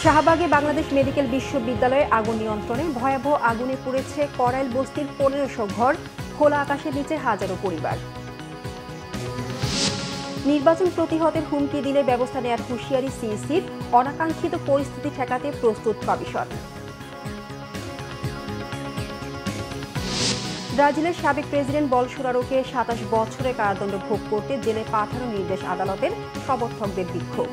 শাহবাগে বাংলাদেশ মেডিকেল বিশ্ববিদ্যালয়ে আগুন নিয়ন্ত্রণে। ভয়াবহ আগুনে পুড়েছে করাইল বস্তির 1500 ঘর, খোলা আকাশের নিচে হাজারো পরিবার। নির্বাচন প্রতিহতের হুমকি দিলে ব্যবস্থা নেওয়ার হুঁশিয়ারি সিইসির। অনাকাঙ্ক্ষিত পরিস্থিতি ঠেকাতে প্রস্তুত কমিশন। ব্রাজিলের সাবেক প্রেসিডেন্ট বলসোনারোকে 27 বছরের কারাদণ্ড ভোগ করতে জেলে পাঠানোর নির্দেশ আদালতের। সমর্থকদের বিক্ষোভ।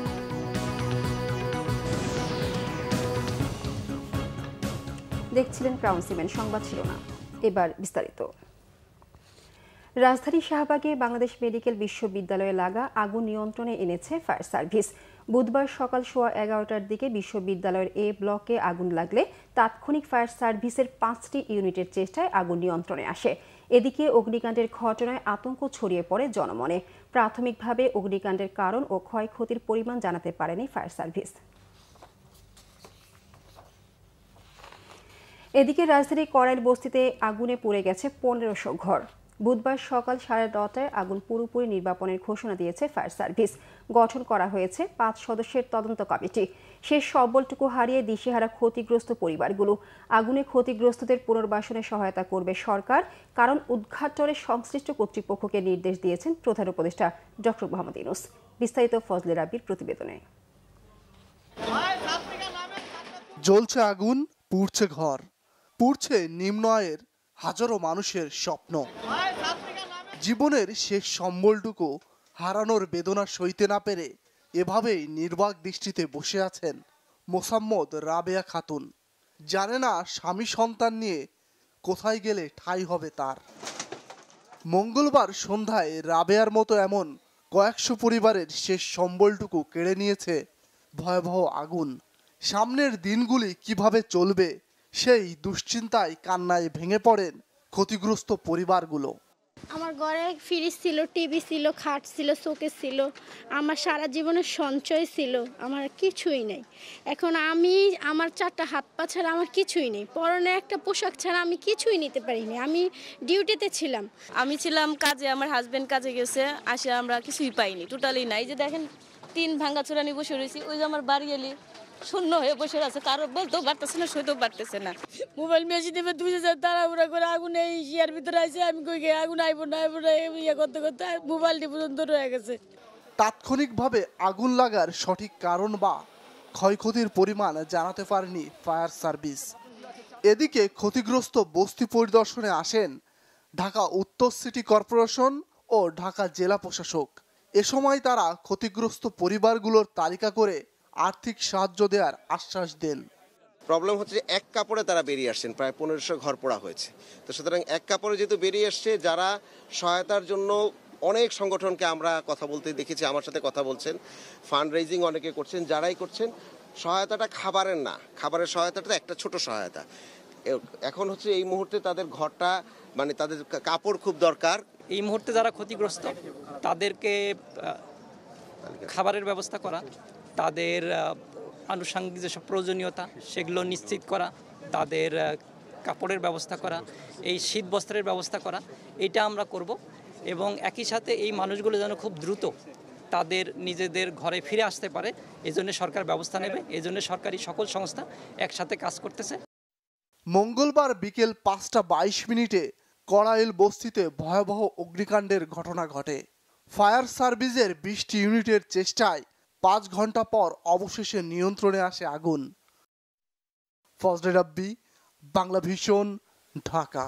দেখছিলেন ক্রাউন সিমেন্ট সংবাদ শিরোনাম, এবার বিস্তারিত। রাজধানী শাহবাগে বাংলাদেশ মেডিকেল বিশ্ববিদ্যালয়ে লাগা আগুন নিয়ন্ত্রণে এনেছে ফায়ার সার্ভিস। বুধবার সকাল 11:15টার দিকে বিশ্ববিদ্যালয়ের এ ব্লকে আগুন লাগলে তাৎক্ষণিক ফায়ার সার্ভিসের 5টি ইউনিটের চেষ্টায় আগুন নিয়ন্ত্রণে আসে। এদিকে অগ্নিকাণ্ডের ঘটনায় আতঙ্ক ছড়িয়ে পড়ে জনমনে। প্রাথমিকভাবে অগ্নিকাণ্ডের কারণ ও ক্ষয়ক্ষতির পরিমাণ জানাতে পারেনি ফায়ার সার্ভিস। এদিকে রাজধানীর করাইল বস্তিতে আগুনে পুড়ে গেছে 1500 ঘর। বুধবার সকাল 9:30টায় আগুন পুরোপুরি নির্বাপনের ঘোষণা দিয়েছে ফায়ার সার্ভিস। গঠন করা হয়েছে 5 সদস্যের তদন্ত কমিটি। শেষ সম্বলটুকু হারিয়ে দিশেহারা ক্ষতিগ্রস্ত পরিবারগুলো। আগুনে ক্ষতিগ্রস্তদের পুনর্বাসনে সহায়তা করবে সরকার, কারণ উদ্ঘাটনে সংশ্লিষ্ট কর্তৃপক্ষকে নির্দেশ দিয়েছেন প্রধান উপদেষ্টা ডক্টর মোহাম্মদ ইউনূস। বিস্তারিত ফজলে রাব্বির প্রতিবেদনে। জ্বলছে আগুন, পুড়ছে ঘর, পুড়ছে নিম্ন আয়ের হাজারো মানুষের স্বপ্ন। জীবনের শেষ সম্বলটুকু হারানোর বেদনা সইতে না পেরে এভাবেই নির্বাক দৃষ্টিতে বসে আছেন মোসাম্মদ রাবেয়া খাতুন। জানে না স্বামী সন্তান নিয়ে কোথায় গেলে ঠাঁই হবে তার। মঙ্গলবার সন্ধ্যায় রাবেয়ার মতো এমন কয়েকশো পরিবারের শেষ সম্বলটুকু কেড়ে নিয়েছে ভয়াবহ আগুন। সামনের দিনগুলি কিভাবে চলবে সেই দুশ্চিন্তায় কান্নায় ভেঙে পড়েন ক্ষতিগ্রস্ত পরিবারগুলো। আমার ঘরে ফ্রিজ ছিল, টিভি ছিল, খাট ছিল, শোকেস ছিল, আমার সারা জীবনের সঞ্চয় ছিল, আমার কিছুই নেই। এখন আমার 4টা হাত পা ছাড়া আমার কিছুই নেই। পরনে একটা পোশাক ছাড়া আমি কিছুই নিতে পারিনি। আমি ডিউটিতে ছিলাম, আমি ছিলাম কাজে, আমার হাজবেন্ড কাজে গেছে, আসে আমরা কিছুই পাইনি, টোটালি নাই। যে দেখেন 3 ভাঙাচোরা নিয়ে বসে রয়েছি। ওই যে আমার বাড়ি এলি শূন্য হয়ে বসে আছে, কারো বলতেও পারতেছে না, সইতেও পারতেছে না। মোবাইল মেশিনে 2000 তাড়াহুড়া করে আগুন এই ইয়ার ভিতরে আছে। আমি কই গে আগুন আইব না ইয়ে করতে করতে মোবাইলটি পর্যন্ত রয়ে গেছে। তাৎক্ষণিকভাবে আগুন লাগার সঠিক কারণ বা ক্ষয়ক্ষতির পরিমাণ জানাতে পারেনি ফায়ার সার্ভিস। এদিকে ক্ষতিগ্রস্ত বস্তি পরিদর্শনে আসেন ঢাকা উত্তর সিটি কর্পোরেশন ও ঢাকা জেলা প্রশাসক। এ সময় তারা ক্ষতিগ্রস্ত পরিবারগুলোর তালিকা করে আর্থিক সাহায্য দেওয়ার আশ্বাস দেন। প্রবলেম হচ্ছে যে এক কাপড়ে তারা বেরিয়ে আসছেন, প্রায় 1500 ঘর পোড়া হয়েছে। তো সুতরাং এক কাপড়ে যেহেতু বেরিয়ে আসছে, যারা সহায়তার জন্য অনেক সংগঠনকে আমরা কথা বলতে দেখেছি, আমার সাথে কথা বলছেন, ফান্ড রেইজিং অনেকে করছেন, যারাই করছেন সহায়তাটা খাবারের না, খাবারের সহায়তাটা একটা ছোট সহায়তা। এখন হচ্ছে এই মুহূর্তে তাদের ঘরটা মানে তাদের কাপড় খুব দরকার। এই মুহূর্তে যারা ক্ষতিগ্রস্ত তাদেরকে খাবারের ব্যবস্থা করা, তাদের আনুষঙ্গিক যেসব প্রয়োজনীয়তা সেগুলো নিশ্চিত করা, তাদের কাপড়ের ব্যবস্থা করা, এই শীত বস্ত্রের ব্যবস্থা করা, এটা আমরা করব। এবং একই সাথে এই মানুষগুলো যেন খুব দ্রুত তাদের নিজেদের ঘরে ফিরে আসতে পারে, এজন্য সরকার ব্যবস্থা নেবে। এজন্য সরকারি সকল সংস্থা একসাথে কাজ করতেছে। মঙ্গলবার বিকেল 5:22 করাইল বস্তিতে ভয়াবহ অগ্নিকাণ্ডের ঘটনা ঘটে। ফায়ার সার্ভিসের 20টি ইউনিটের চেষ্টায় 5 ঘন্টা পর অবশেষে নিয়ন্ত্রণে আসে আগুন। ফজলে রাব্বি, বাংলা ভিশন, ঢাকা।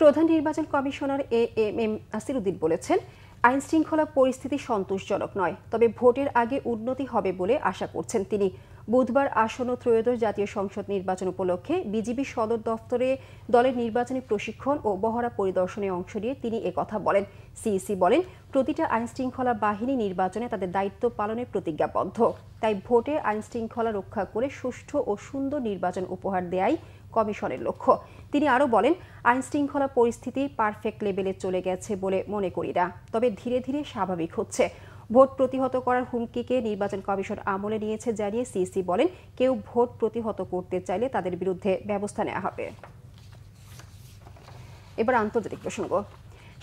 প্রধান নির্বাচন কমিশনার এএমএম নাসিরউদ্দিন বলেছেন, আইন শৃঙ্খলা পরিস্থিতি সন্তোষজনক নয়, তবে ভোটের আগে উন্নতি হবে বলে আশা করছেন তিনি। বুধবার আসন্ন ত্রয়োদশ জাতীয় সংসদ নির্বাচন উপলক্ষে বিজিবি সদর দফতরে দলের নির্বাচনী প্রশিক্ষণ ও মহড়া পরিদর্শনে অংশ নিয়ে তিনি একথা বলেন। সিইসি বলেন, প্রতিটা আইন শৃঙ্খলা বাহিনী নির্বাচনে তাদের দায়িত্ব পালনে প্রতিজ্ঞাবদ্ধ। তাই ভোটে আইন শৃঙ্খলা রক্ষা করে সুষ্ঠু ও সুন্দর নির্বাচন উপহার দেয়াই কমিশনের লক্ষ্য। তিনি আরও বলেন, আইন শৃঙ্খলা পরিস্থিতি পারফেক্ট লেভেলে চলে গেছে বলে মনে করি না, তবে ধীরে ধীরে স্বাভাবিক হচ্ছে। ভোট প্রতিহত করার হুমকিকে নির্বাচন কমিশন আমলে নিয়েছে জানিয়ে সিইসি বলেন, কেউ ভোট প্রতিহত করতে চাইলে তাদের বিরুদ্ধে ব্যবস্থা নেওয়া হবে। এবার আন্তর্জাতিক প্রসঙ্গ।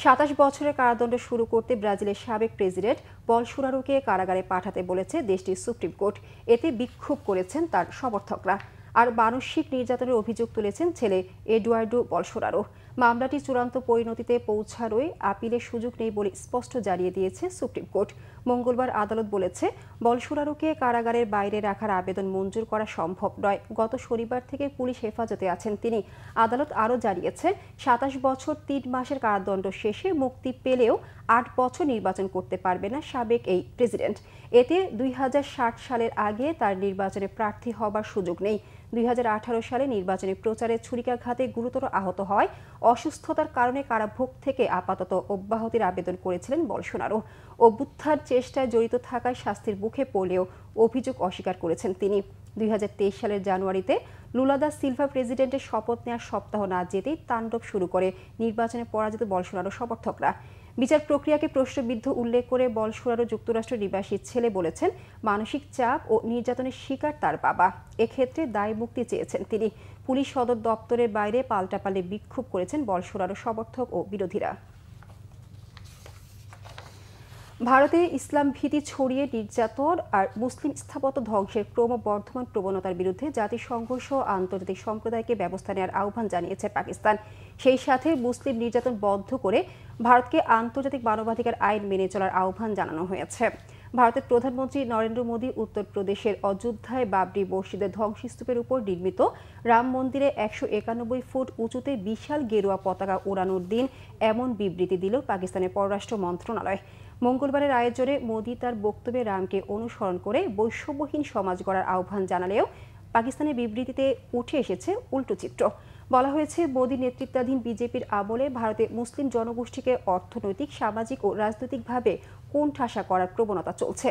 27 বছরের কারাদণ্ড শুরু করতে ব্রাজিলের সাবেক প্রেসিডেন্ট বলসোনারোকে কারাগারে পাঠাতে বলেছে দেশটির সুপ্রিম কোর্ট। এতে বিক্ষোভ করেছেন তার সমর্থকরা। আর মানসিক নির্যাতনের অভিযোগ তুলেছেন ছেলে এডুয়ার্ডো বলসোনারো। মামলাটি চূড়ান্ত পরিণতিতে পৌঁছারই আপিলের সুযোগ নেই বলে স্পষ্ট জানিয়ে দিয়েছে সুপ্রিম কোর্ট। মঙ্গলবার আদালত বলেছে, বলসোনারোকে কারাগারের বাইরে রাখার আবেদন মঞ্জুর করা সম্ভব নয়। গত শনিবার থেকে পুলিশ হেফাজতে আছেন তিনি। আদালত আরও জানিয়েছে, 27 বছর 3 মাসের কারাদণ্ড শেষে মুক্তি পেলেও 8 বছর নির্বাচন করতে পারবে না সাবেক এই প্রেসিডেন্ট। এতে 2060 সালের আগে তার নির্বাচনে প্রার্থী হবার সুযোগ নেই। 2018 সালে নির্বাচনী প্রচারে ছুরিকাঘাতে গুরুতর আহত হওয়ায় অসুস্থতার কারণে কারাভোগ থেকে আপাতত অব্যাহতির আবেদন করেছিলেন বলসোনারো। অভ্যুত্থান চেষ্টায় জড়িত থাকায় শাস্তির মুখে পড়লেও অভিযোগ অস্বীকার করেছেন তিনি। 2023 সালের জানুয়ারিতে লুলা দা সিলভা প্রেসিডেন্টের শপথ নেওয়ার সপ্তাহ না যেতেই তাণ্ডব শুরু করে নির্বাচনে পরাজিত বলসোনারো সমর্থকরা। বিচার প্রক্রিয়াকে প্রশ্নবিদ্ধ উল্লেখ করে বলসোনারো যুক্তরাষ্ট্র নিবাসী ছেলে বলেছেন, মানসিক চাপ ও নির্যাতনের শিকার তার বাবা। এক্ষেত্রে দায় মুক্তি চেয়েছেন তিনি। পুলিশ সদর দপ্তরের বাইরে পাল্টাপাল্টি বিক্ষোভ করেছেন বলসোনারো সমর্থক ও বিরোধীরা। ভারতে ইসলাম ভীতি ছড়িয়ে নির্যাতন আর মুসলিম স্থাপত্য ধ্বংসের ক্রমবর্ধমান প্রবণতার বিরুদ্ধে জাতিসংঘ সহ আন্তর্জাতিক সম্প্রদায়কে ব্যবস্থা নেওয়ার আহ্বান জানিয়েছে পাকিস্তান। সেই সাথে মুসলিম নির্যাতন বন্ধ করে ভারতকে আন্তর্জাতিক মানবাধিকার আইন মেনে চলার আহ্বান জানানো হয়েছে। ভারতের প্রধানমন্ত্রী নরেন্দ্র মোদী উত্তরপ্রদেশের অযোধ্যায় বাবরি মসজিদের ধ্বংসস্তূপের উপর নির্মিত রাম মন্দিরে 191 ফুট উঁচুতে বিশাল গেরুয়া পতাকা ওড়ানোর দিন এমন বিবৃতি দিল পাকিস্তানের পররাষ্ট্র মন্ত্রণালয়। মঙ্গলবারের আয়োজনে মোদী তার বক্তব্যে রামকে অনুসরণ করে বৈষম্যহীন সমাজ গড়ার আহ্বান জানালেও পাকিস্তানের বিবৃতিতে উঠে এসেছে উল্টো চিত্র। বলা হয়েছে, মোদী নেতৃত্বাধীন বিজেপির আমলে ভারতে মুসলিম জনগোষ্ঠীকে অর্থনৈতিক, সামাজিক ও রাজনৈতিকভাবে কোণঠাসা করার প্রবণতা চলছে।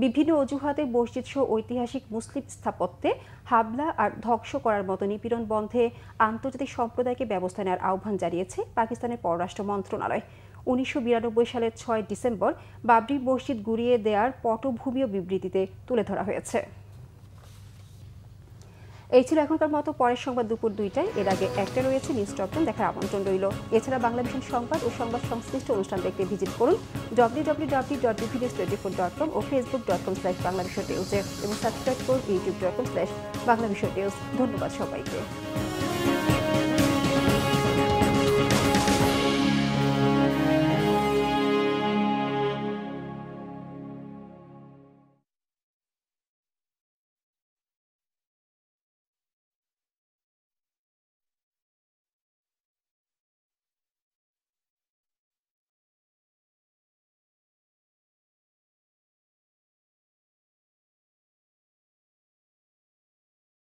বিভিন্ন অজুহাতে মসজিদ সহ ঐতিহাসিক মুসলিম স্থাপত্যে হামলা আর ধ্বংস করার মতো নিপীড়ন বন্ধে আন্তর্জাতিক সম্প্রদায়কে ব্যবস্থা নেওয়ার আহ্বান জানিয়েছে পাকিস্তানের পররাষ্ট্র মন্ত্রণালয়। 1992 সালের 6 ডিসেম্বর বাবরি মসজিদ গুঁড়িয়ে দেওয়ার পটভূমিও বিবৃতিতে তুলে ধরা হয়েছে। এই ছিল এখনকার মতো। পরের সংবাদ দুপুর 2টায়। এর আগে একটা রয়েছে নিউজ টপ 10 দেখার আমন্ত্রণ রইল। এছাড়া বাংলা ভিশন সংবাদ ও সংবাদ সংশ্লিষ্ট অনুষ্ঠান দেখতে ভিজিট করুন www.bvnews24.com ও facebook.com/banglavishnnews এবং সাবস্ক্রাইব করুন youtube.com/banglavishnnews। ধন্যবাদ সবাইকে।